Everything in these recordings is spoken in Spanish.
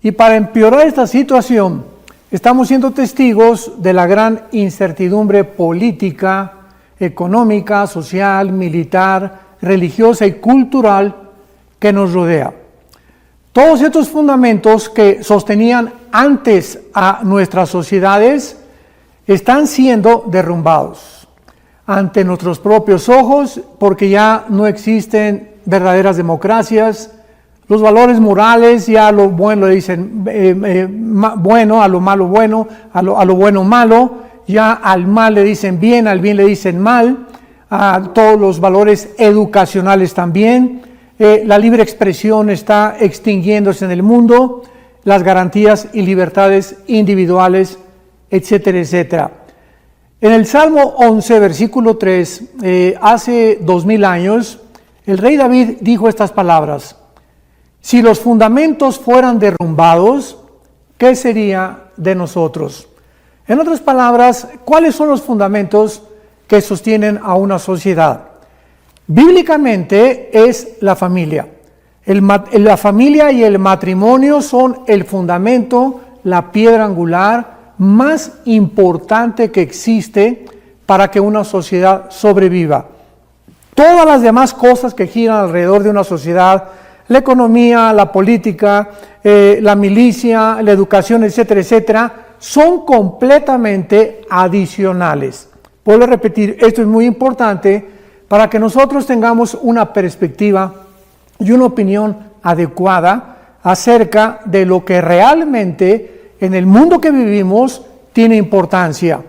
Y para empeorar esta situación, estamos siendo testigos de la gran incertidumbre política, económica, social, militar, religiosa y cultural que nos rodea. Todos estos fundamentos que sostenían antes a nuestras sociedades están siendo derrumbados ante nuestros propios ojos, porque ya no existen verdaderas democracias. Los valores morales, ya a lo bueno le dicen bueno, a lo malo bueno, a lo bueno malo, ya al mal le dicen bien, al bien le dicen mal, a todos los valores educacionales también. La libre expresión está extinguiéndose en el mundo, las garantías y libertades individuales, etcétera, etcétera. En el Salmo 11, versículo 3, hace 2000 años, el rey David dijo estas palabras: si los fundamentos fueran derrumbados, ¿qué sería de nosotros? En otras palabras, ¿cuáles son los fundamentos que sostienen a una sociedad? Bíblicamente es la familia. La familia y el matrimonio son el fundamento, la piedra angular más importante que existe para que una sociedad sobreviva. Todas las demás cosas que giran alrededor de una sociedad, la economía, la política, la milicia, la educación, etcétera, etcétera, son completamente adicionales. Vuelvo a repetir, esto es muy importante para que nosotros tengamos una perspectiva y una opinión adecuada acerca de lo que realmente en el mundo que vivimos tiene importancia.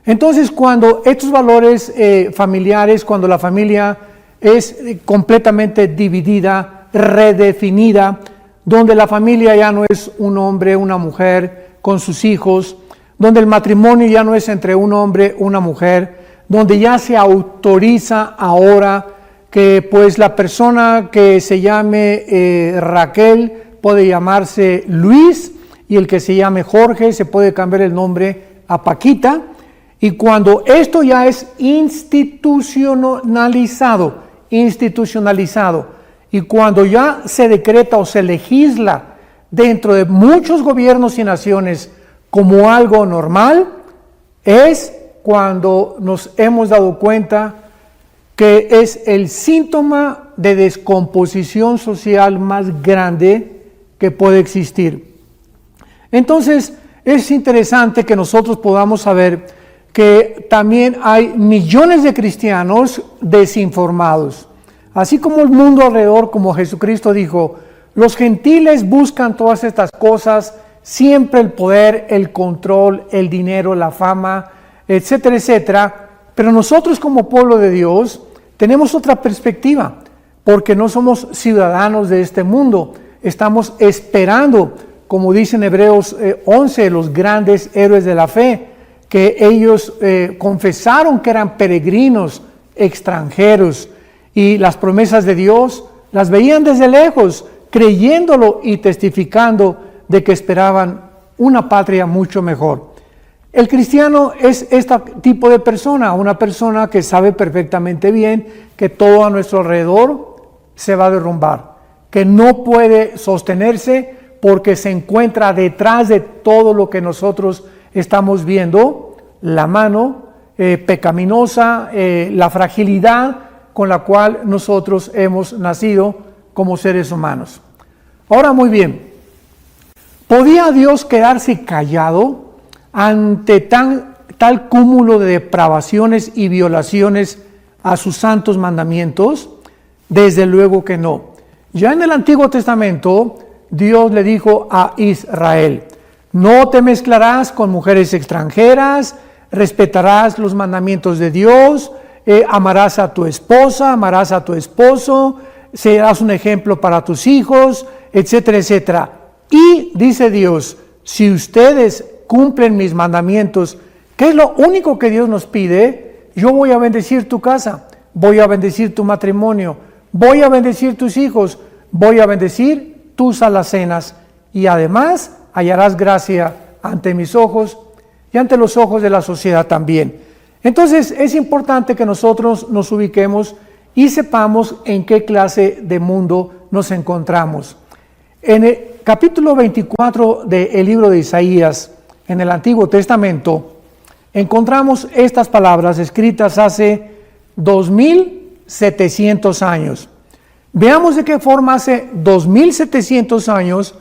Entonces, cuando estos valores familiares, cuando la familia es completamente dividida, redefinida, donde la familia ya no es un hombre, una mujer con sus hijos, donde el matrimonio ya no es entre un hombre, una mujer, donde ya se autoriza ahora que pues la persona que se llame Raquel puede llamarse Luis, y el que se llame Jorge se puede cambiar el nombre a Paquita. Y cuando esto ya es institucionalizado, y cuando ya se decreta o se legisla dentro de muchos gobiernos y naciones como algo normal, es cuando nos hemos dado cuenta que es el síntoma de descomposición social más grande que puede existir. Entonces, es interesante que nosotros podamos saber que también hay millones de cristianos desinformados. Así como el mundo alrededor, como Jesucristo dijo, los gentiles buscan todas estas cosas, siempre el poder, el control, el dinero, la fama, etcétera, etcétera. Pero nosotros como pueblo de Dios tenemos otra perspectiva, porque no somos ciudadanos de este mundo. Estamos esperando, como dice en Hebreos 11, los grandes héroes de la fe, que ellos confesaron que eran peregrinos, extranjeros, y las promesas de Dios las veían desde lejos, creyéndolo y testificando de que esperaban una patria mucho mejor. El cristiano es este tipo de persona, una persona que sabe perfectamente bien que todo a nuestro alrededor se va a derrumbar, que no puede sostenerse porque se encuentra detrás de todo lo que nosotros estamos viendo, la mano pecaminosa, la fragilidad con la cual nosotros hemos nacido como seres humanos. Ahora, muy bien, ¿podía Dios quedarse callado ante tal cúmulo de depravaciones y violaciones a sus santos mandamientos? Desde luego que no. Ya en el Antiguo Testamento, Dios le dijo a Israel: no te mezclarás con mujeres extranjeras, respetarás los mandamientos de Dios, amarás a tu esposa, amarás a tu esposo, serás un ejemplo para tus hijos, etcétera, etcétera. Y dice Dios, si ustedes cumplen mis mandamientos, ¿qué es lo único que Dios nos pide? Yo voy a bendecir tu casa, voy a bendecir tu matrimonio, voy a bendecir tus hijos, voy a bendecir tus alacenas, y además hallarás gracia ante mis ojos y ante los ojos de la sociedad también. Entonces es importante que nosotros nos ubiquemos y sepamos en qué clase de mundo nos encontramos. capítulo 24 del libro de Isaías, en el Antiguo Testamento, encontramos estas palabras escritas hace 2700 años. Veamos de qué forma hace 2700 años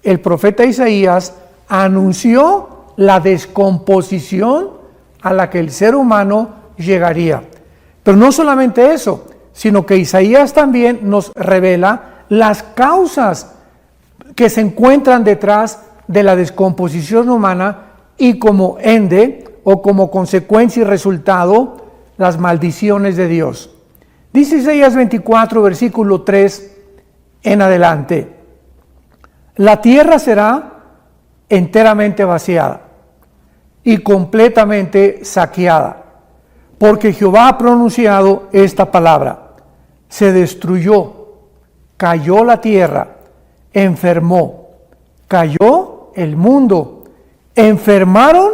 el profeta Isaías anunció la descomposición a la que el ser humano llegaría. Pero no solamente eso, sino que Isaías también nos revela las causas que se encuentran detrás de la descomposición humana y como ende o como consecuencia y resultado las maldiciones de Dios. Dice Isaías 24, versículo 3 en adelante: la tierra será enteramente vaciada y completamente saqueada, porque Jehová ha pronunciado esta palabra. Se destruyó, cayó la tierra, enfermó, cayó el mundo, enfermaron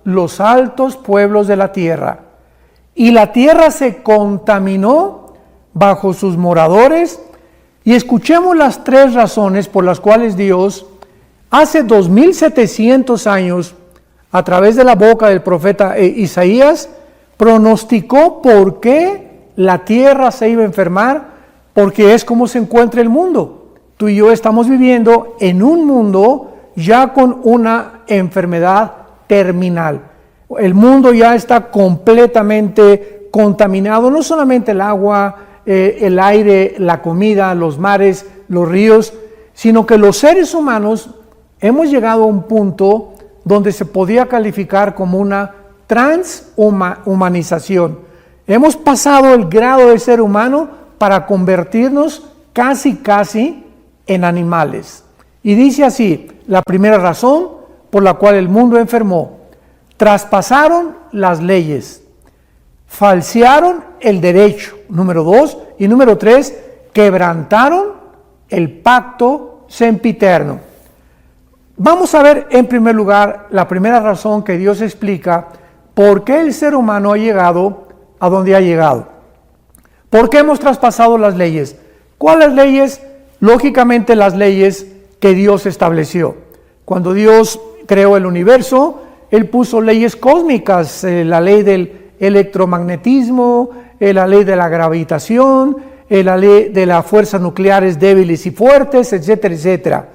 los altos pueblos de la tierra, y la tierra se contaminó bajo sus moradores. Y escuchemos las tres razones por las cuales Dios, hace 2700 años, a través de la boca del profeta Isaías, pronosticó por qué la tierra se iba a enfermar, porque es como se encuentra el mundo. Tú y yo estamos viviendo en un mundo ya con una enfermedad terminal. El mundo ya está completamente contaminado, no solamente el agua, el aire, la comida, los mares, los ríos, sino que los seres humanos hemos llegado a un punto donde se podía calificar como una transhumanización. Hemos pasado el grado de ser humano para convertirnos casi en animales. Y dice así, la primera razón por la cual el mundo enfermó: traspasaron las leyes, falsearon el derecho, número 2, y número 3, quebrantaron el pacto sempiterno. Vamos a ver en primer lugar la primera razón que Dios explica por qué el ser humano ha llegado a donde ha llegado. ¿Por qué hemos traspasado las leyes? ¿Cuáles leyes? Lógicamente las leyes que Dios estableció. Cuando Dios creó el universo, Él puso leyes cósmicas, la ley del electromagnetismo, la ley de la gravitación, la ley de las fuerzas nucleares débiles y fuertes, etcétera, etcétera.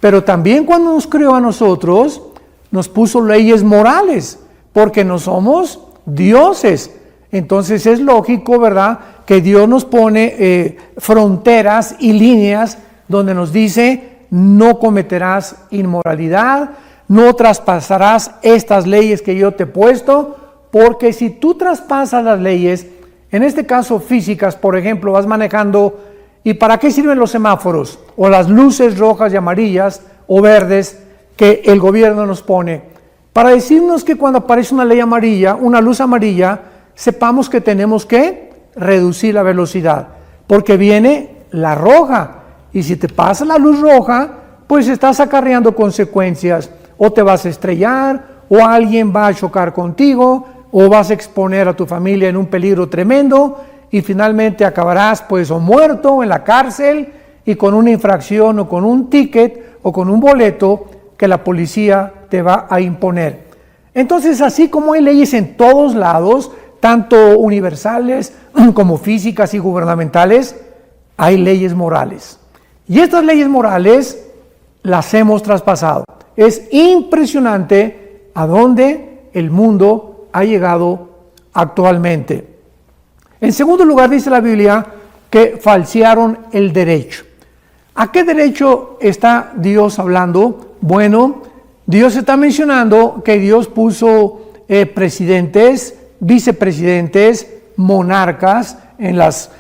Pero también cuando nos creó a nosotros, nos puso leyes morales, porque no somos dioses. Entonces es lógico, ¿verdad?, que Dios nos pone fronteras y líneas donde nos dice: no cometerás inmoralidad, no traspasarás estas leyes que yo te he puesto, porque si tú traspasas las leyes, en este caso físicas, por ejemplo, vas manejando, ¿y para qué sirven los semáforos o las luces rojas y amarillas o verdes que el gobierno nos pone? Para decirnos que cuando aparece una ley amarilla, una luz amarilla, sepamos que tenemos que reducir la velocidad, porque viene la roja, y si te pasa la luz roja, pues estás acarreando consecuencias, o te vas a estrellar, o alguien va a chocar contigo, o vas a exponer a tu familia en un peligro tremendo, y finalmente acabarás pues o muerto o en la cárcel, y con una infracción o con un ticket o con un boleto que la policía te va a imponer. Entonces, así como hay leyes en todos lados, tanto universales como físicas y gubernamentales, hay leyes morales. Y estas leyes morales las hemos traspasado. Es impresionante a dónde el mundo ha llegado actualmente. En segundo lugar, dice la Biblia que falsearon el derecho. ¿A qué derecho está Dios hablando? Bueno, Dios está mencionando que Dios puso presidentes, vicepresidentes, monarcas en las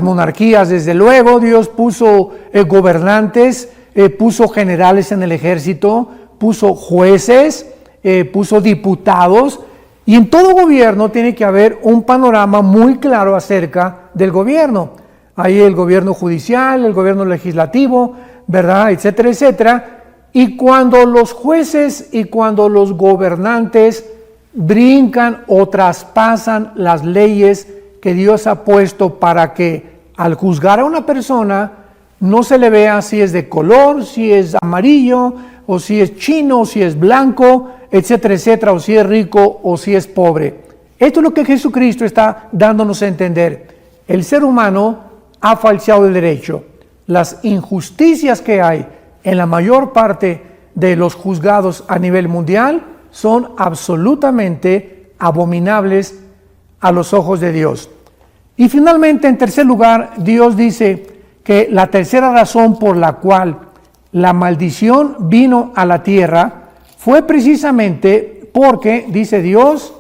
monarquías. Desde luego Dios puso gobernantes, puso generales en el ejército, puso jueces, puso diputados, y en todo gobierno tiene que haber un panorama muy claro acerca del gobierno. Hay el gobierno judicial, el gobierno legislativo, ¿verdad?, etcétera, etcétera. Y cuando los jueces y cuando los gobernantes brincan o traspasan las leyes que Dios ha puesto para que al juzgar a una persona no se le vea si es de color, si es amarillo, o si es chino, o si es blanco, etcétera, etcétera, o si es rico, o si es pobre. Esto es lo que Jesucristo está dándonos a entender. El ser humano ha falseado el derecho. Las injusticias que hay en la mayor parte de los juzgados a nivel mundial son absolutamente abominables a los ojos de Dios. Y finalmente, en tercer lugar, Dios dice que la tercera razón por la cual la maldición vino a la tierra fue precisamente porque, dice Dios,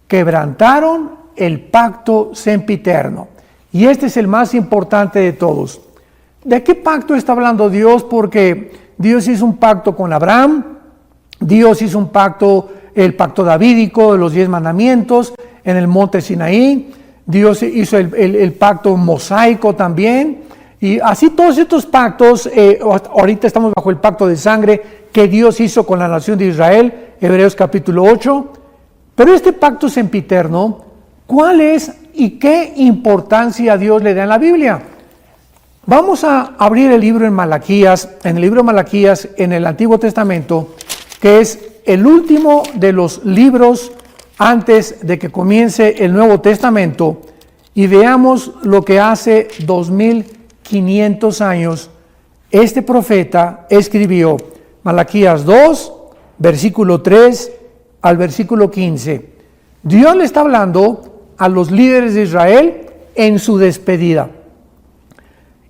quebrantaron el pacto sempiterno. Y este es el más importante de todos. ¿De qué pacto está hablando Dios? Porque Dios hizo un pacto con Abraham, Dios hizo un pacto, el pacto davídico de los 10 mandamientos en el monte Sinaí, Dios hizo el pacto mosaico también, y así todos estos pactos, ahorita estamos bajo el pacto de sangre que Dios hizo con la nación de Israel, Hebreos capítulo 8, pero este pacto sempiterno, ¿cuál es y qué importancia Dios le da en la Biblia? Vamos a abrir el libro en Malaquías, en el libro de Malaquías en el Antiguo Testamento, que es el último de los libros antes de que comience el Nuevo Testamento, y veamos lo que hace 2500 años este profeta escribió. Malaquías 2, versículo 3 al versículo 15. Dios le está hablando a los líderes de Israel en su despedida.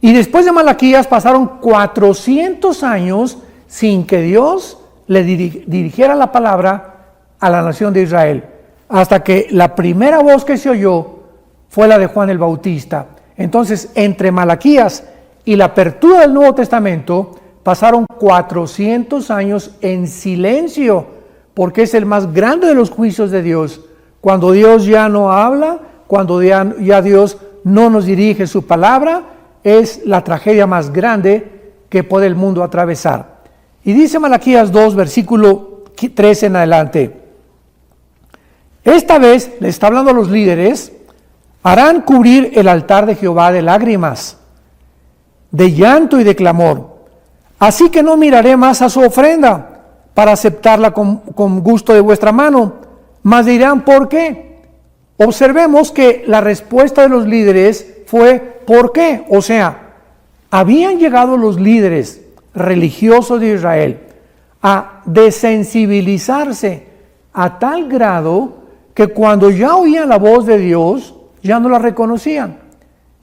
Y después de Malaquías pasaron 400 años sin que Dios le dirigiera la palabra a la nación de Israel, hasta que la primera voz que se oyó fue la de Juan el Bautista. Entonces, entre Malaquías y la apertura del Nuevo Testamento, pasaron 400 años en silencio, porque es el más grande de los juicios de Dios. Cuando Dios ya no habla, cuando ya Dios no nos dirige su palabra, es la tragedia más grande que puede el mundo atravesar. Y dice Malaquías 2, versículo 3 en adelante. Esta vez, le está hablando a los líderes, harán cubrir el altar de Jehová de lágrimas, de llanto y de clamor. Así que no miraré más a su ofrenda para aceptarla con gusto de vuestra mano. Mas dirán, ¿por qué? Observemos que la respuesta de los líderes fue, ¿por qué? O sea, habían llegado los líderes religiosos de Israel a desensibilizarse a tal grado que cuando ya oían la voz de Dios, ya no la reconocían.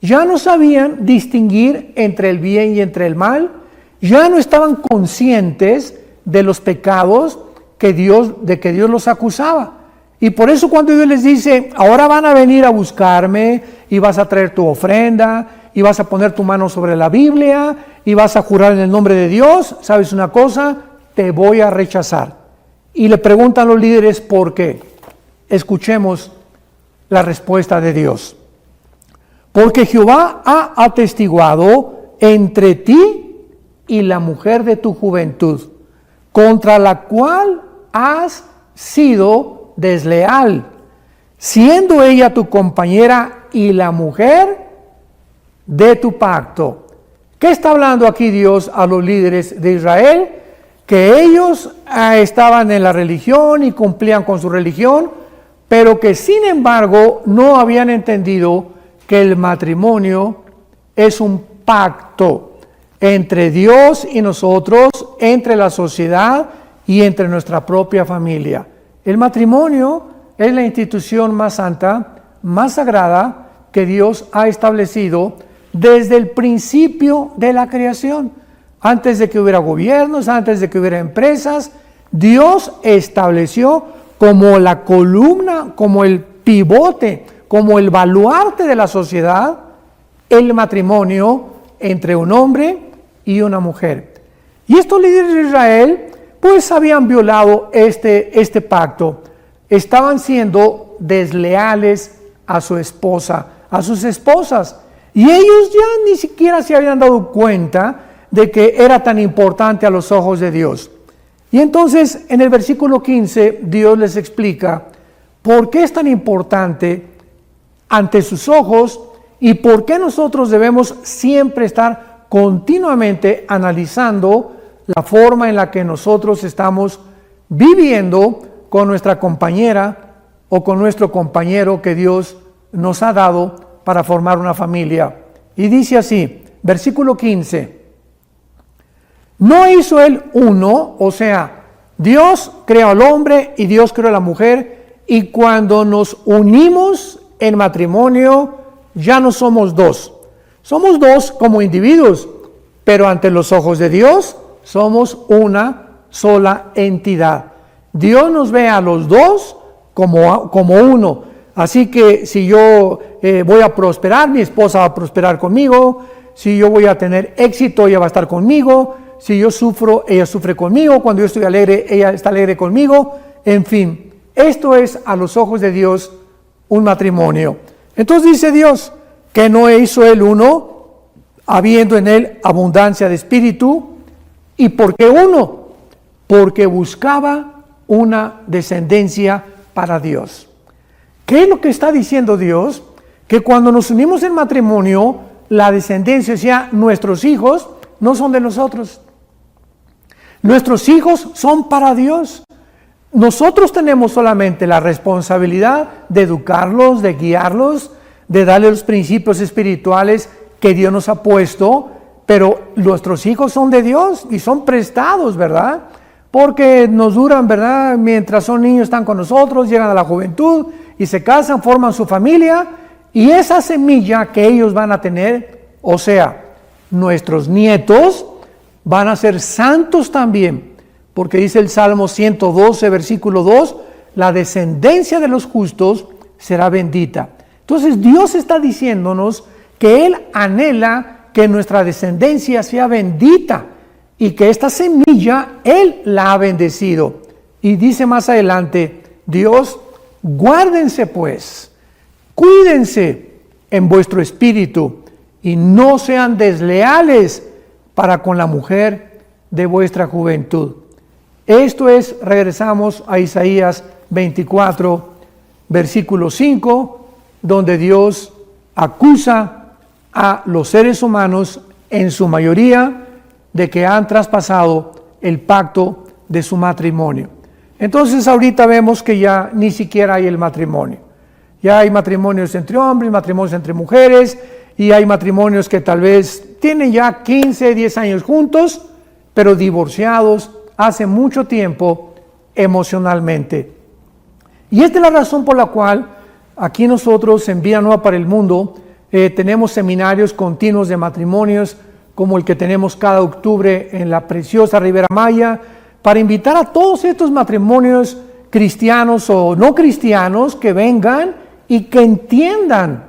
Ya no sabían distinguir entre el bien y entre el mal. Ya no estaban conscientes de los pecados de que Dios los acusaba. Y por eso cuando Dios les dice, ahora van a venir a buscarme y vas a traer tu ofrenda y vas a poner tu mano sobre la Biblia y vas a jurar en el nombre de Dios, ¿sabes una cosa? Te voy a rechazar. Y le preguntan los líderes por qué. Escuchemos la respuesta de Dios. Porque Jehová ha atestiguado entre ti y la mujer de tu juventud, contra la cual has sido desleal, siendo ella tu compañera y la mujer de tu pacto. ¿Qué está hablando aquí Dios a los líderes de Israel? Que ellos estaban en la religión y cumplían con su religión, pero que sin embargo no habían entendido que el matrimonio es un pacto entre Dios y nosotros, entre la sociedad y entre nuestra propia familia. El matrimonio es la institución más santa, más sagrada que Dios ha establecido desde el principio de la creación. Antes de que hubiera gobiernos, antes de que hubiera empresas, Dios estableció como la columna, como el pivote, como el baluarte de la sociedad, el matrimonio entre un hombre y una mujer. Y estos líderes de Israel, pues habían violado este pacto. Estaban siendo desleales a su esposa, a sus esposas. Y ellos ya ni siquiera se habían dado cuenta de que era tan importante a los ojos de Dios. Y entonces en el versículo 15 Dios les explica por qué es tan importante ante sus ojos y por qué nosotros debemos siempre estar continuamente analizando la forma en la que nosotros estamos viviendo con nuestra compañera o con nuestro compañero que Dios nos ha dado para formar una familia. Y dice así, versículo 15, ¿no hizo él uno? O sea, Dios creó al hombre y Dios creó a la mujer, y cuando nos unimos en matrimonio ya no somos dos. Somos dos como individuos, pero ante los ojos de Dios somos una sola entidad. Dios nos ve a los dos como uno. Así que si yo voy a prosperar, mi esposa va a prosperar conmigo. Si yo voy a tener éxito, ella va a estar conmigo. Si yo sufro, ella sufre conmigo. Cuando yo estoy alegre, ella está alegre conmigo. En fin, esto es a los ojos de Dios un matrimonio. Entonces dice Dios que no hizo él uno, habiendo en él abundancia de espíritu. ¿Y por qué uno? Porque buscaba una descendencia para Dios. ¿Qué es lo que está diciendo Dios? Que cuando nos unimos en matrimonio, la descendencia, o sea, nuestros hijos, no son de nosotros. Nuestros hijos son para Dios. Nosotros tenemos solamente la responsabilidad de educarlos, de guiarlos, de darles los principios espirituales que Dios nos ha puesto, pero nuestros hijos son de Dios y son prestados, ¿verdad? Porque nos duran, ¿verdad? Mientras son niños están con nosotros, llegan a la juventud y se casan, forman su familia, y esa semilla que ellos van a tener, o sea, nuestros nietos van a ser santos también, porque dice el Salmo 112, versículo 2, la descendencia de los justos será bendita. Entonces Dios está diciéndonos que Él anhela que nuestra descendencia sea bendita y que esta semilla Él la ha bendecido. Y dice más adelante, Dios, guárdense pues, cuídense en vuestro espíritu y no sean desleales para con la mujer de vuestra juventud. Esto es, regresamos a Isaías 24, versículo 5, donde Dios acusa a los seres humanos, en su mayoría, de que han traspasado el pacto de su matrimonio. Entonces ahorita vemos que ya ni siquiera hay el matrimonio. Ya hay matrimonios entre hombres, matrimonios entre mujeres, y hay matrimonios que tal vez tienen ya 15, 10 años juntos, pero divorciados hace mucho tiempo emocionalmente. Y esta es la razón por la cual aquí nosotros en Vida Nueva para el Mundo tenemos seminarios continuos de matrimonios, como el que tenemos cada octubre en la preciosa Riviera Maya, para invitar a todos estos matrimonios cristianos o no cristianos que vengan y que entiendan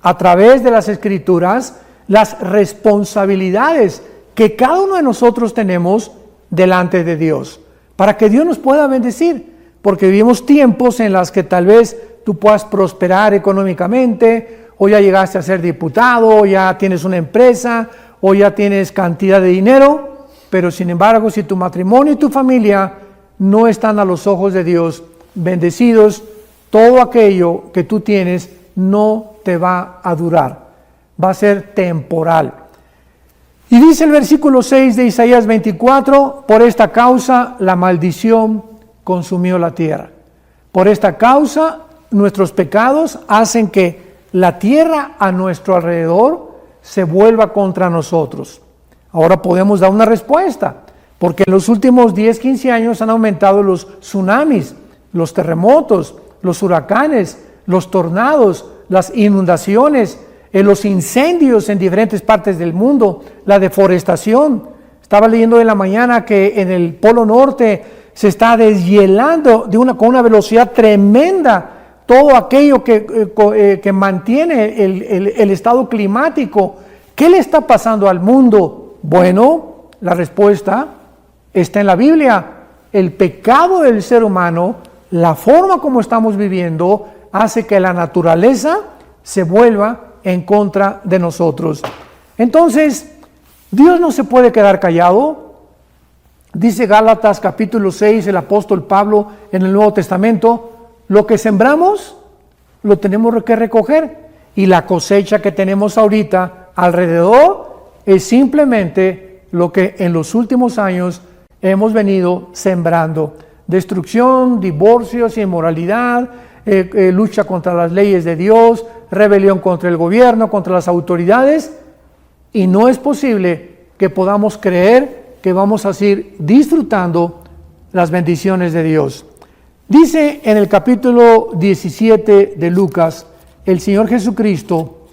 a través de las Escrituras las responsabilidades que cada uno de nosotros tenemos delante de Dios, para que Dios nos pueda bendecir, porque vivimos tiempos en los que tal vez tú puedas prosperar económicamente, o ya llegaste a ser diputado, o ya tienes una empresa, o ya tienes cantidad de dinero, pero sin embargo, si tu matrimonio y tu familia no están a los ojos de Dios bendecidos, todo aquello que tú tienes no te va a durar, va a ser temporal. Y dice el versículo 6 de Isaías 24, por esta causa la maldición consumió la tierra. Por esta causa nuestros pecados hacen que la tierra a nuestro alrededor se vuelva contra nosotros. Ahora podemos dar una respuesta, porque en los últimos 10, 15 años han aumentado los tsunamis, los terremotos, los huracanes, los tornados, las inundaciones, los incendios en diferentes partes del mundo, la deforestación. Estaba leyendo en la mañana que en el Polo Norte se está deshielando con una velocidad tremenda todo aquello que mantiene el estado climático. ¿Qué le está pasando al mundo? Bueno, la respuesta está en la Biblia. El pecado del ser humano, la forma como estamos viviendo, hace que la naturaleza se vuelva en contra de nosotros. Entonces, Dios no se puede quedar callado. Dice Gálatas capítulo 6, el apóstol Pablo en el Nuevo Testamento, lo que sembramos, lo tenemos que recoger. Y la cosecha que tenemos ahorita alrededor es simplemente lo que en los últimos años hemos venido sembrando. Destrucción, divorcios, inmoralidad, lucha contra las leyes de Dios, rebelión contra el gobierno, contra las autoridades, y no es posible que podamos creer que vamos a seguir disfrutando las bendiciones de Dios. Dice en el capítulo 17 de Lucas, el Señor Jesucristo,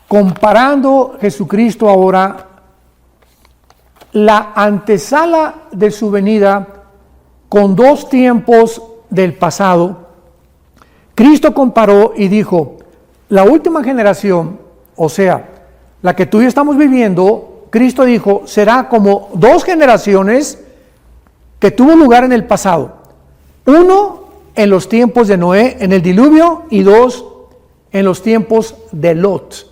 comparando Jesucristo ahora la antesala de su venida con dos tiempos del pasado. Cristo comparó y dijo, la última generación, o sea, la que tú y yo estamos viviendo, Cristo dijo, será como dos generaciones que tuvo lugar en el pasado. Uno, en los tiempos de Noé, en el diluvio, y dos, en los tiempos de Lot.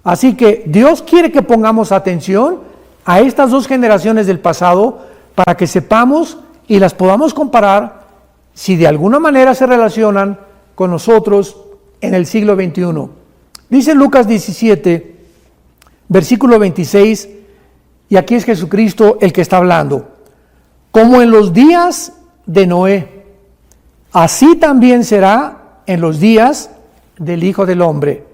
Así que Dios quiere que pongamos atención a estas dos generaciones del pasado para que sepamos y las podamos comparar si de alguna manera se relacionan con nosotros en el siglo XXI. Dice Lucas 17, versículo 26, y aquí es Jesucristo el que está hablando. Como en los días de Noé, así también será en los días del Hijo del Hombre.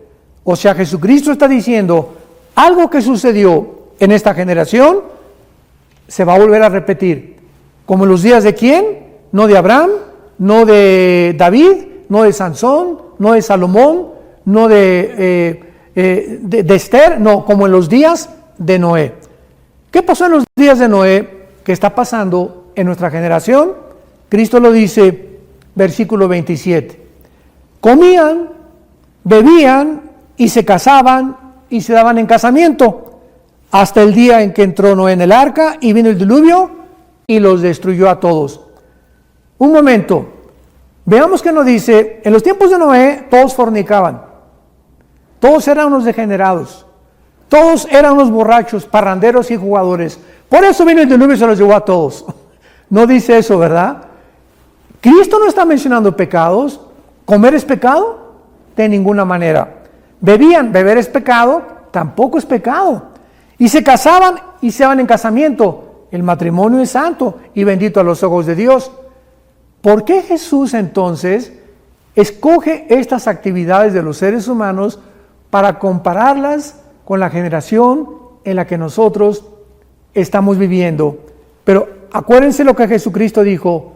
O sea, Jesucristo está diciendo, algo que sucedió en esta generación se va a volver a repetir. Como en los días de ¿quién? No de Abraham, no de David, no de Sansón, no de Salomón, no de Esther, no, como en los días de Noé. ¿Qué pasó en los días de Noé? ¿Qué está pasando en nuestra generación? Cristo lo dice, versículo 27. Comían, bebían y se casaban y se daban en casamiento hasta el día en que entró Noé en el arca y vino el diluvio y los destruyó a todos. Un momento, veamos que nos dice, en los tiempos de Noé todos fornicaban, todos eran unos degenerados, todos eran unos borrachos, parranderos y jugadores. Por eso vino el diluvio y se los llevó a todos. No dice eso, ¿verdad? Cristo no está mencionando pecados. ¿Comer es pecado? De ninguna manera. Bebían, beber es pecado, tampoco es pecado. Y se casaban y se daban en casamiento. El matrimonio es santo y bendito a los ojos de Dios. ¿Por qué Jesús entonces escoge estas actividades de los seres humanos para compararlas con la generación en la que nosotros estamos viviendo? Pero acuérdense lo que Jesucristo dijo,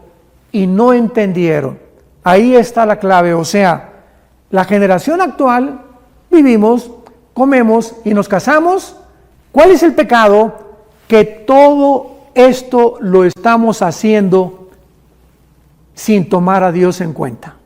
y no entendieron. Ahí está la clave, o sea, la generación actual, vivimos, comemos y nos casamos. ¿Cuál es el pecado? Que todo esto lo estamos haciendo sin tomar a Dios en cuenta.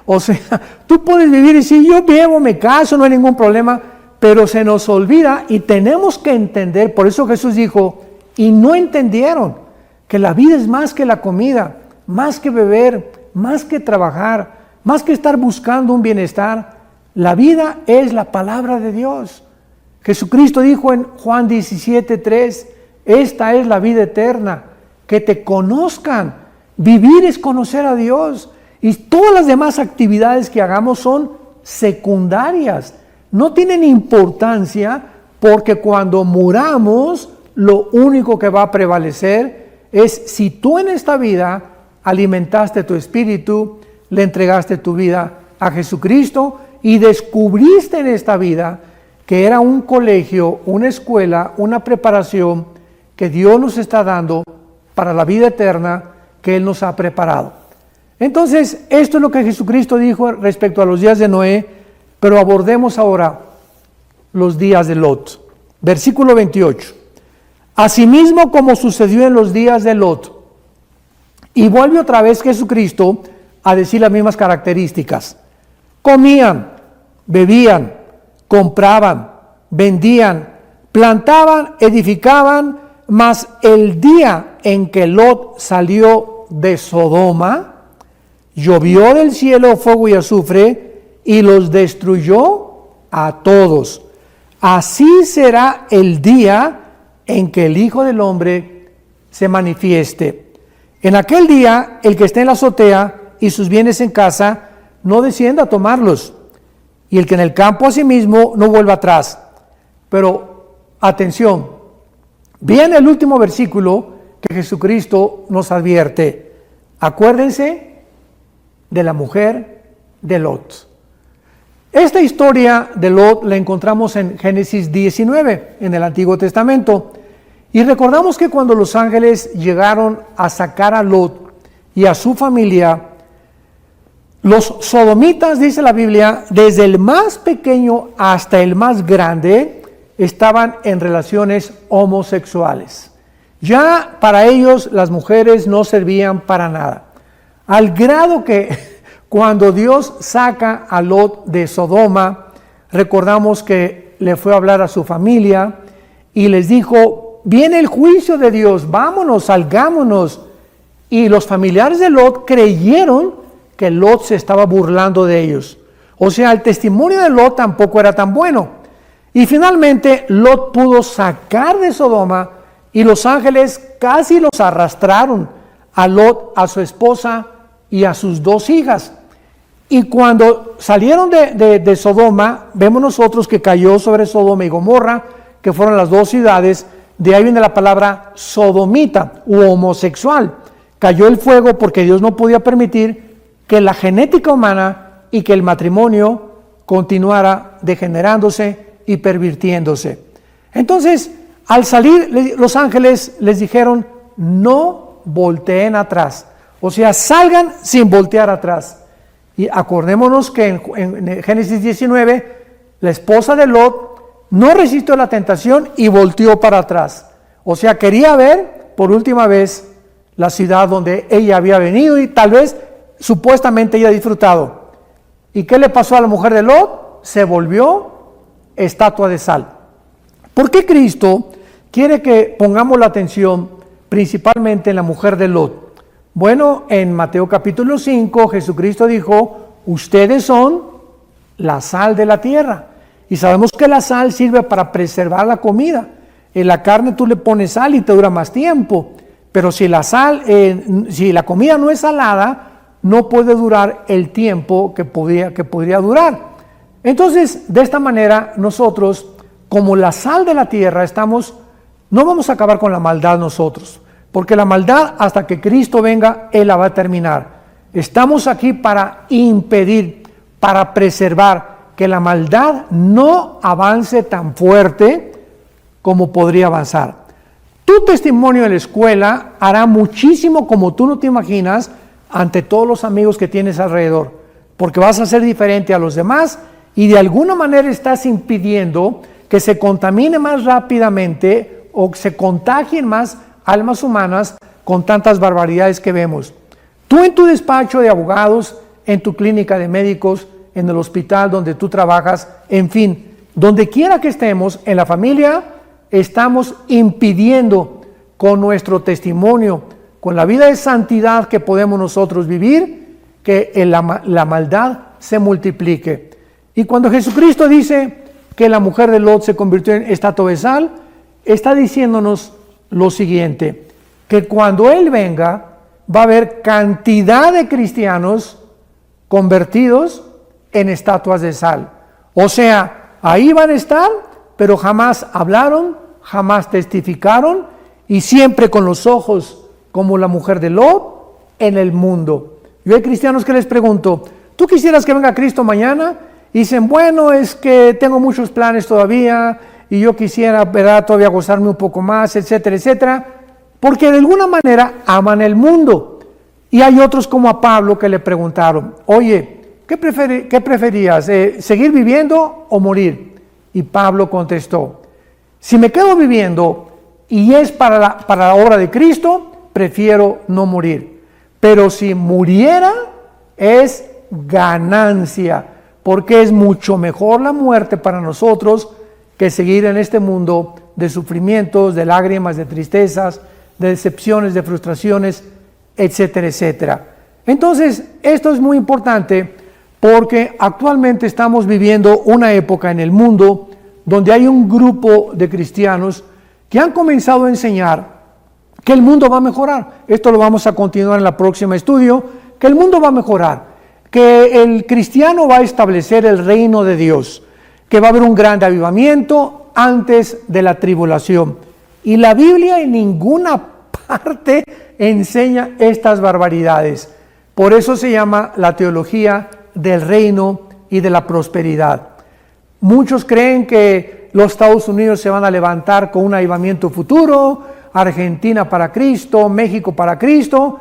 O sea, tú puedes vivir y decir, yo bebo, me caso, no hay ningún problema, pero se nos olvida y tenemos que entender, por eso Jesús dijo, y no entendieron, que la vida es más que la comida, más que beber, más que trabajar, más que estar buscando un bienestar. La vida es la palabra de Dios. Jesucristo dijo en Juan 17:3, esta es la vida eterna, que te conozcan. Vivir es conocer a Dios. Y todas las demás actividades que hagamos son secundarias. No tienen importancia porque cuando muramos, lo único que va a prevalecer es si tú en esta vida alimentaste tu espíritu, le entregaste tu vida a Jesucristo y descubriste en esta vida que era un colegio, una escuela, una preparación que Dios nos está dando para la vida eterna que Él nos ha preparado. Entonces, esto es lo que Jesucristo dijo respecto a los días de Noé, pero abordemos ahora los días de Lot. Versículo 28. Asimismo como sucedió en los días de Lot. Y vuelve otra vez Jesucristo a decir las mismas características. Comían, bebían, compraban, vendían, plantaban, edificaban, mas el día en que Lot salió de Sodoma, llovió del cielo fuego y azufre y los destruyó a todos. Así será el día en que el Hijo del Hombre se manifieste. En aquel día, el que esté en la azotea y sus bienes en casa, no descienda a tomarlos, y el que en el campo asimismo no vuelva atrás. Pero atención, viene el último versículo que Jesucristo nos advierte. Acuérdense de la mujer de Lot. Esta historia de Lot la encontramos en Génesis 19, en el Antiguo Testamento. Y recordamos que cuando los ángeles llegaron a sacar a Lot y a su familia, los sodomitas, dice la Biblia, desde el más pequeño hasta el más grande, estaban en relaciones homosexuales. Ya para ellos las mujeres no servían para nada. Al grado que cuando Dios saca a Lot de Sodoma, recordamos que le fue a hablar a su familia y les dijo: viene el juicio de Dios, vámonos, salgámonos. Y los familiares de Lot creyeron que Lot se estaba burlando de ellos. O sea, el testimonio de Lot tampoco era tan bueno. Y finalmente Lot pudo sacar de Sodoma y los ángeles casi los arrastraron a Lot, a su esposa y a sus 2 hijas. Y cuando salieron de Sodoma, vemos nosotros que cayó sobre Sodoma y Gomorra, que fueron las 2 ciudades. De ahí viene la palabra sodomita u homosexual. Cayó el fuego porque Dios no podía permitir que la genética humana y que el matrimonio continuara degenerándose y pervirtiéndose. Entonces, al salir, los ángeles les dijeron: no volteen atrás. O sea, salgan sin voltear atrás. Y acordémonos que en Génesis 19, la esposa de Lot no resistió la tentación y volteó para atrás. O sea, quería ver por última vez la ciudad donde ella había venido y tal vez supuestamente ella disfrutado. ¿Y qué le pasó a la mujer de Lot? Se volvió estatua de sal. ¿Por qué Cristo quiere que pongamos la atención principalmente en la mujer de Lot? Bueno, en Mateo capítulo 5, Jesucristo dijo: ustedes son la sal de la tierra. Y sabemos que la sal sirve para preservar la comida. En la carne tú le pones sal y te dura más tiempo. Pero si la comida no es salada, no puede durar el tiempo que podría durar. Entonces, de esta manera, nosotros, como la sal de la tierra, no vamos a acabar con la maldad nosotros. Porque la maldad, hasta que Cristo venga, Él la va a terminar. Estamos aquí para impedir, para preservar que la maldad no avance tan fuerte como podría avanzar. Tu testimonio en la escuela hará muchísimo, como tú no te imaginas, ante todos los amigos que tienes alrededor. Porque vas a ser diferente a los demás y de alguna manera estás impidiendo que se contamine más rápidamente o que se contagien más almas humanas con tantas barbaridades que vemos. Tú en tu despacho de abogados, en tu clínica de médicos, en el hospital donde tú trabajas, en fin, donde quiera que estemos, en la familia, estamos impidiendo con nuestro testimonio, con la vida de santidad que podemos nosotros vivir, que la maldad se multiplique. Y cuando Jesucristo dice que la mujer de Lot se convirtió en estatua de sal, está diciéndonos lo siguiente: que cuando Él venga va a haber cantidad de cristianos convertidos en estatuas de sal. O sea, ahí van a estar, pero jamás hablaron, jamás testificaron y siempre con los ojos como la mujer de Lot en el mundo. Yo hay cristianos que les pregunto: ¿tú quisieras que venga Cristo mañana? Y dicen: bueno, es que tengo muchos planes todavía y yo quisiera, ¿verdad?, todavía gozarme un poco más, etcétera, etcétera, porque de alguna manera aman el mundo. Y hay otros como a Pablo que le preguntaron: oye, ¿qué preferías, seguir viviendo o morir? Y Pablo contestó: si me quedo viviendo y es para la obra de Cristo, prefiero no morir. Pero si muriera, es ganancia, porque es mucho mejor la muerte para nosotros que seguir en este mundo de sufrimientos, de lágrimas, de tristezas, de decepciones, de frustraciones, etcétera, etcétera. Entonces, esto es muy importante porque actualmente estamos viviendo una época en el mundo donde hay un grupo de cristianos que han comenzado a enseñar que el mundo va a mejorar. Esto lo vamos a continuar en el próximo estudio, que el mundo va a mejorar, que el cristiano va a establecer el reino de Dios, que va a haber un gran avivamiento antes de la tribulación. Y la Biblia en ninguna parte enseña estas barbaridades. Por eso se llama la teología del reino y de la prosperidad. Muchos creen que los Estados Unidos se van a levantar con un avivamiento futuro, Argentina para Cristo, México para Cristo,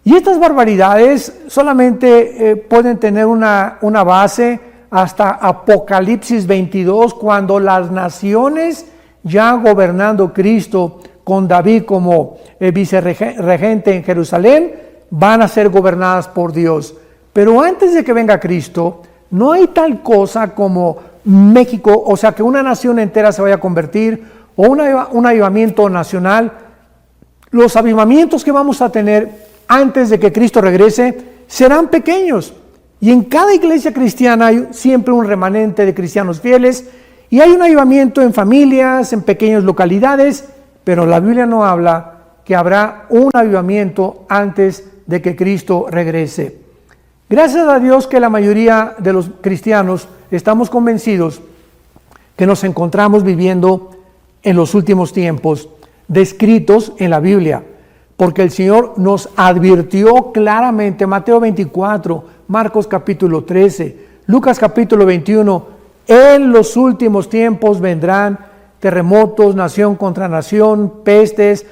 y estas barbaridades solamente pueden tener una base hasta Apocalipsis 22, cuando las naciones, ya gobernando Cristo con David como vicerregente en Jerusalén, van a ser gobernadas por Dios. Pero antes de que venga Cristo, no hay tal cosa como México, o sea, que una nación entera se vaya a convertir, o un avivamiento nacional. Los avivamientos que vamos a tener antes de que Cristo regrese serán pequeños. Y en cada iglesia cristiana hay siempre un remanente de cristianos fieles, y hay un avivamiento en familias, en pequeñas localidades, pero la Biblia no habla que habrá un avivamiento antes de que Cristo regrese. Gracias a Dios que la mayoría de los cristianos estamos convencidos que nos encontramos viviendo en los últimos tiempos, descritos en la Biblia, porque el Señor nos advirtió claramente, Mateo 24, Marcos capítulo 13, Lucas capítulo 21, en los últimos tiempos vendrán terremotos, nación contra nación, pestes,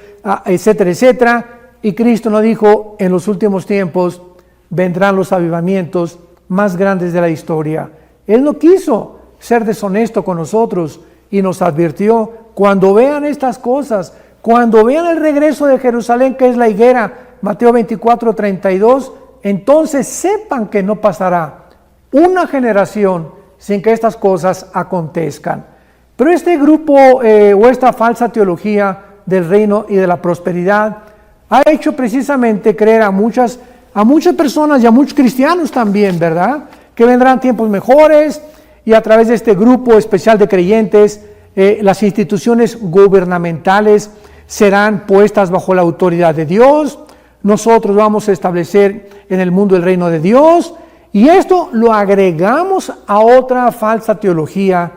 etcétera, etcétera. Y Cristo nos dijo, en los últimos tiempos vendrán los avivamientos más grandes de la historia. Él no quiso ser deshonesto con nosotros y nos advirtió, cuando vean estas cosas, cuando vean el regreso de Jerusalén, que es la higuera, Mateo 24, 32, entonces sepan que no pasará una generación sin que estas cosas acontezcan. Pero este grupo o esta falsa teología del reino y de la prosperidad ha hecho precisamente creer a muchas personas y a muchos cristianos también, ¿verdad?, que vendrán tiempos mejores, y a través de este grupo especial de creyentes, las instituciones gubernamentales serán puestas bajo la autoridad de Dios. Nosotros vamos a establecer en el mundo el reino de Dios, y esto lo agregamos a otra falsa teología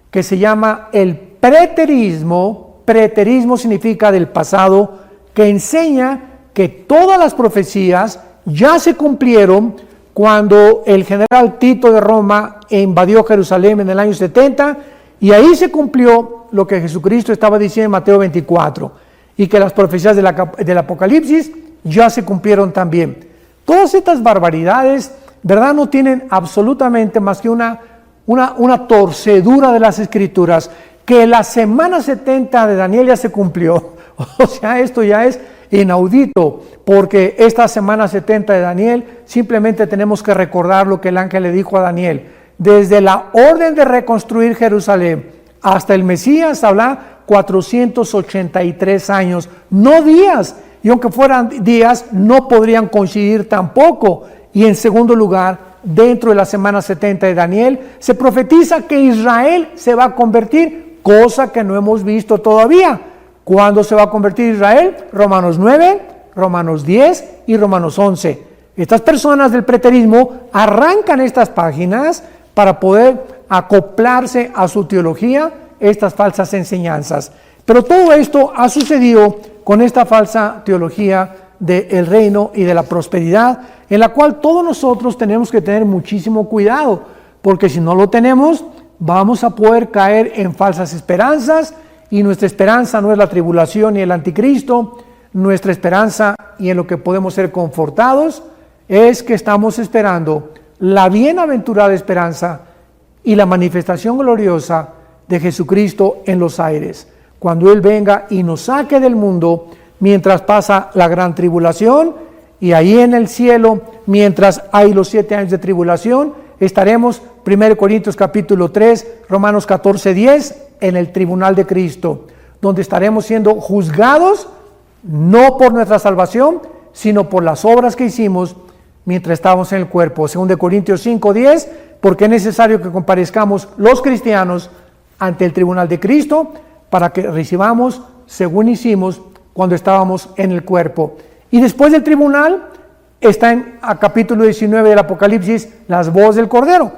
que se llama el preterismo. Preterismo significa del pasado, que enseña que todas las profecías ya se cumplieron cuando el general Tito de Roma invadió Jerusalén en el año 70, y ahí se cumplió lo que Jesucristo estaba diciendo en Mateo 24, y que las profecías del Apocalipsis ya se cumplieron también. Todas estas barbaridades, ¿verdad?, no tienen absolutamente más que una torcedura de las Escrituras, que la semana 70 de Daniel ya se cumplió. O sea, esto ya es inaudito, porque esta semana 70 de Daniel simplemente tenemos que recordar lo que el ángel le dijo a Daniel. Desde la orden de reconstruir Jerusalén hasta el Mesías habla 483 años, no días, y aunque fueran días no podrían coincidir tampoco. Y en segundo lugar, dentro de la semana 70 de Daniel se profetiza que Israel se va a convertir, cosa que no hemos visto todavía. ¿Cuándo se va a convertir Israel? Romanos 9, Romanos 10 y Romanos 11. Estas personas del preterismo arrancan estas páginas para poder acoplarse a su teología estas falsas enseñanzas. Pero todo esto ha sucedido con esta falsa teología del reino y de la prosperidad, en la cual todos nosotros tenemos que tener muchísimo cuidado, porque si no lo tenemos, vamos a poder caer en falsas esperanzas, y nuestra esperanza no es la tribulación ni el anticristo. Nuestra esperanza, y en lo que podemos ser confortados, es que estamos esperando la bienaventurada esperanza y la manifestación gloriosa de Jesucristo en los aires, cuando Él venga y nos saque del mundo mientras pasa la gran tribulación, y ahí en el cielo, mientras hay los 7 años de tribulación, estaremos, 1 Corintios capítulo 3, Romanos 14, 10, en el tribunal de Cristo, donde estaremos siendo juzgados no por nuestra salvación, sino por las obras que hicimos mientras estábamos en el cuerpo. 2 Corintios 5, 10, porque es necesario que comparezcamos los cristianos ante el tribunal de Cristo para que recibamos según hicimos cuando estábamos en el cuerpo. Y después del tribunal está en capítulo 19 del Apocalipsis las voces del Cordero,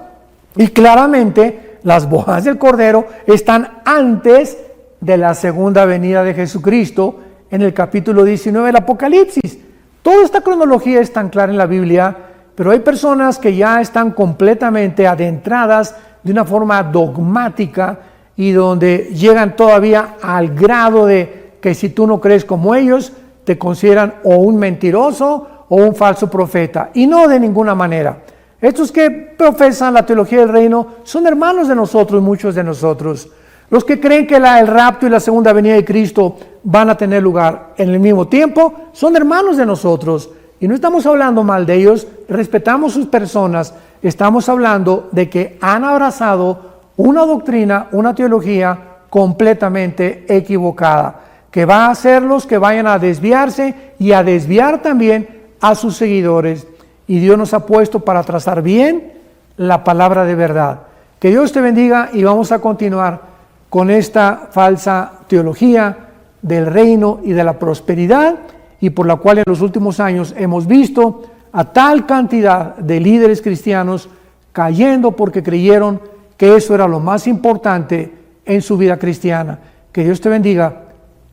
y claramente las bodas del Cordero están antes de la segunda venida de Jesucristo en el capítulo 19 del Apocalipsis. Toda esta cronología es tan clara en la Biblia, pero hay personas que ya están completamente adentradas de una forma dogmática y donde llegan todavía al grado de que si tú no crees como ellos, te consideran o un mentiroso o un falso profeta, y no de ninguna manera. Estos que profesan la teología del reino son hermanos de nosotros, muchos de nosotros. Los que creen que el rapto y la segunda venida de Cristo van a tener lugar en el mismo tiempo, son hermanos de nosotros. Y no estamos hablando mal de ellos, respetamos sus personas, estamos hablando de que han abrazado una doctrina, una teología completamente equivocada, que va a hacerlos que vayan a desviarse y a desviar también a sus seguidores. Y Dios nos ha puesto para trazar bien la palabra de verdad. Que Dios te bendiga y vamos a continuar con esta falsa teología del reino y de la prosperidad, y por la cual en los últimos años hemos visto a tal cantidad de líderes cristianos cayendo porque creyeron que eso era lo más importante en su vida cristiana. Que Dios te bendiga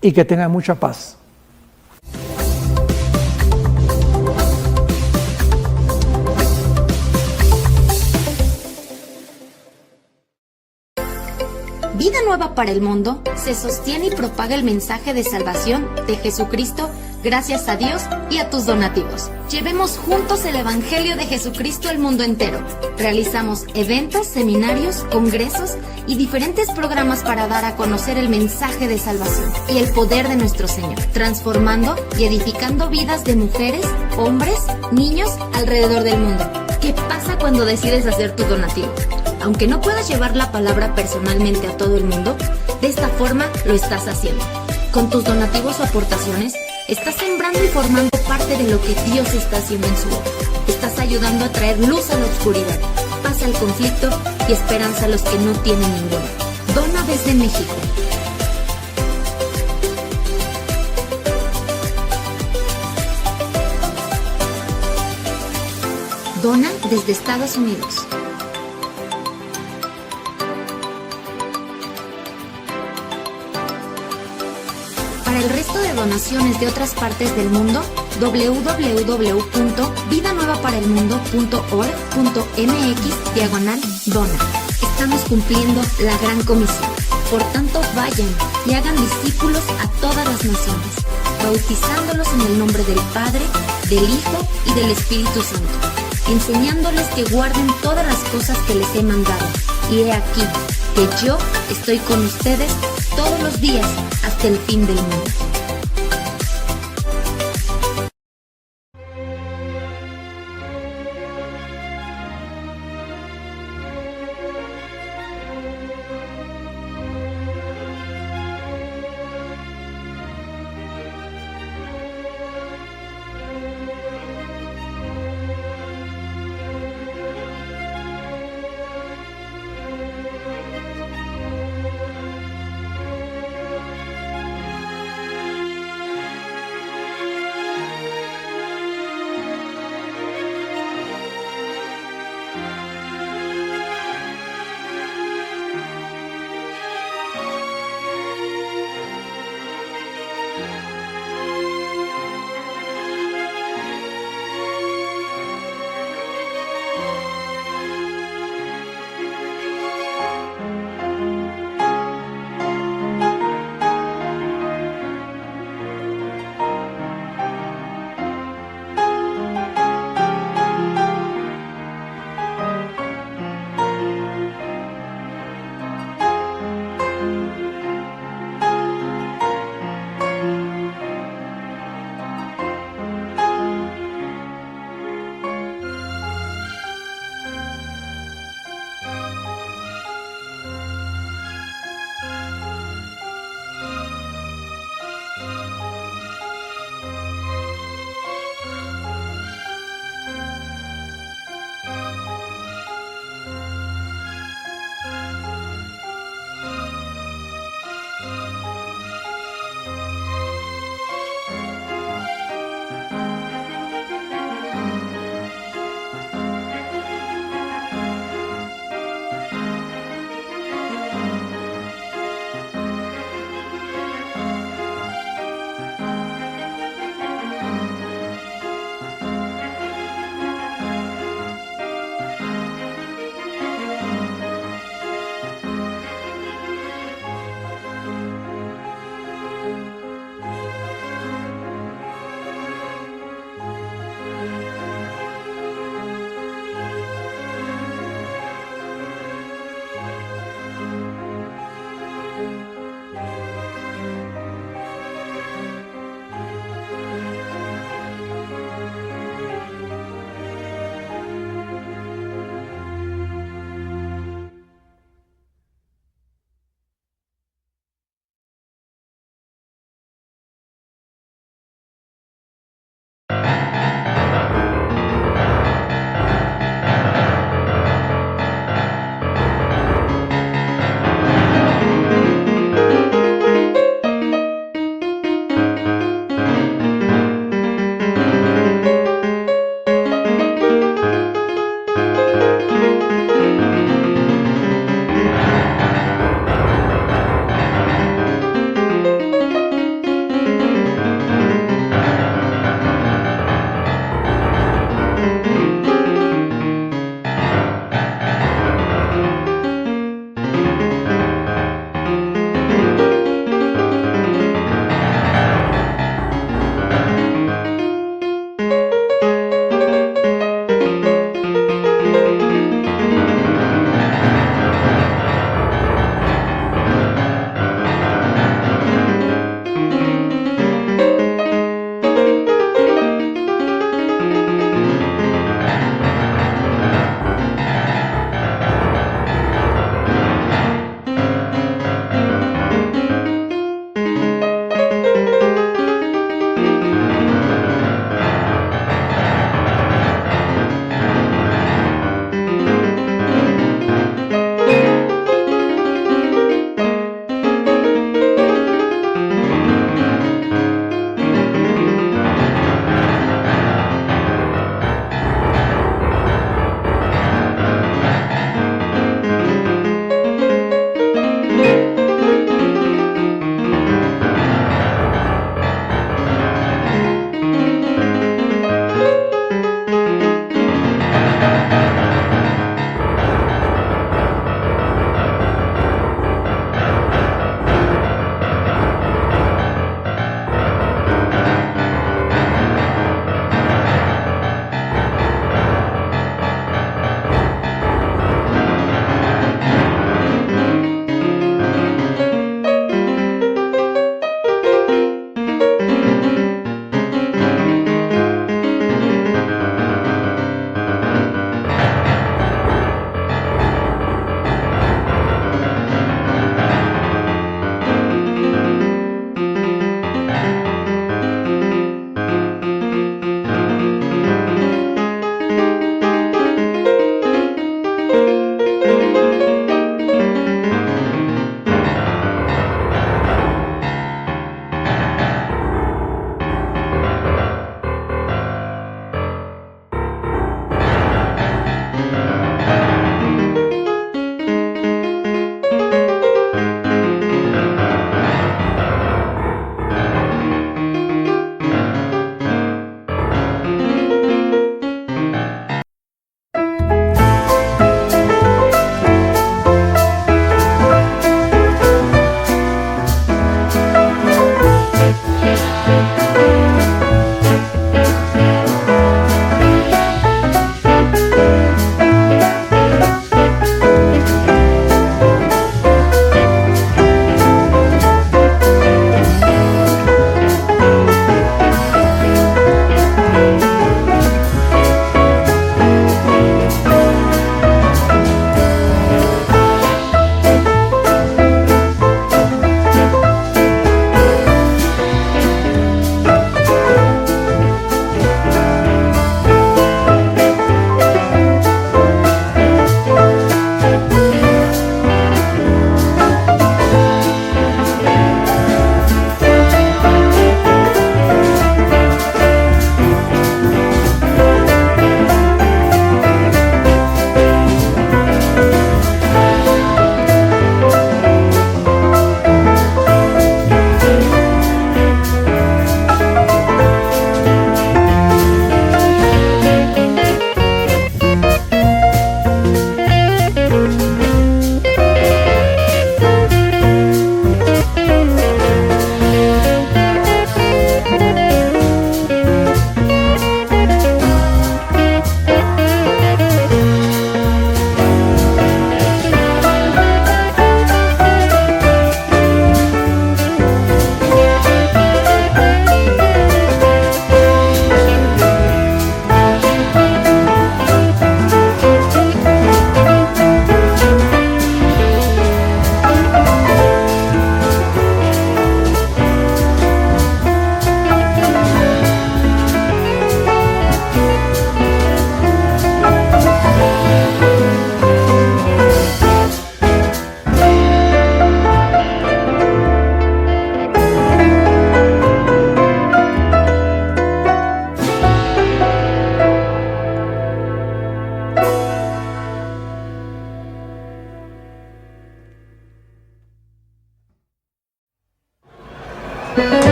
y que tenga mucha paz. Vida Nueva para el Mundo se sostiene y propaga el mensaje de salvación de Jesucristo gracias a Dios y a tus donativos. Llevemos juntos el Evangelio de Jesucristo al mundo entero. Realizamos eventos, seminarios, congresos y diferentes programas para dar a conocer el mensaje de salvación y el poder de nuestro Señor, transformando y edificando vidas de mujeres, hombres, niños alrededor del mundo. ¿Qué pasa cuando decides hacer tu donativo? Aunque no puedas llevar la palabra personalmente a todo el mundo, de esta forma lo estás haciendo. Con tus donativos o aportaciones, estás sembrando y formando parte de lo que Dios está haciendo en su obra. Estás ayudando a traer luz a la oscuridad, paz al conflicto y esperanza a los que no tienen ninguna. Dona desde México. Dona desde Estados Unidos. Para el resto de donaciones de otras partes del mundo, www.vidanuevaparaelmundo.org.mx/dona. Estamos cumpliendo la gran comisión. Por tanto, vayan y hagan discípulos a todas las naciones, bautizándolos en el nombre del Padre, del Hijo y del Espíritu Santo, enseñándoles que guarden todas las cosas que les he mandado. Y he aquí que yo estoy con ustedes todos los días hasta el fin del mundo.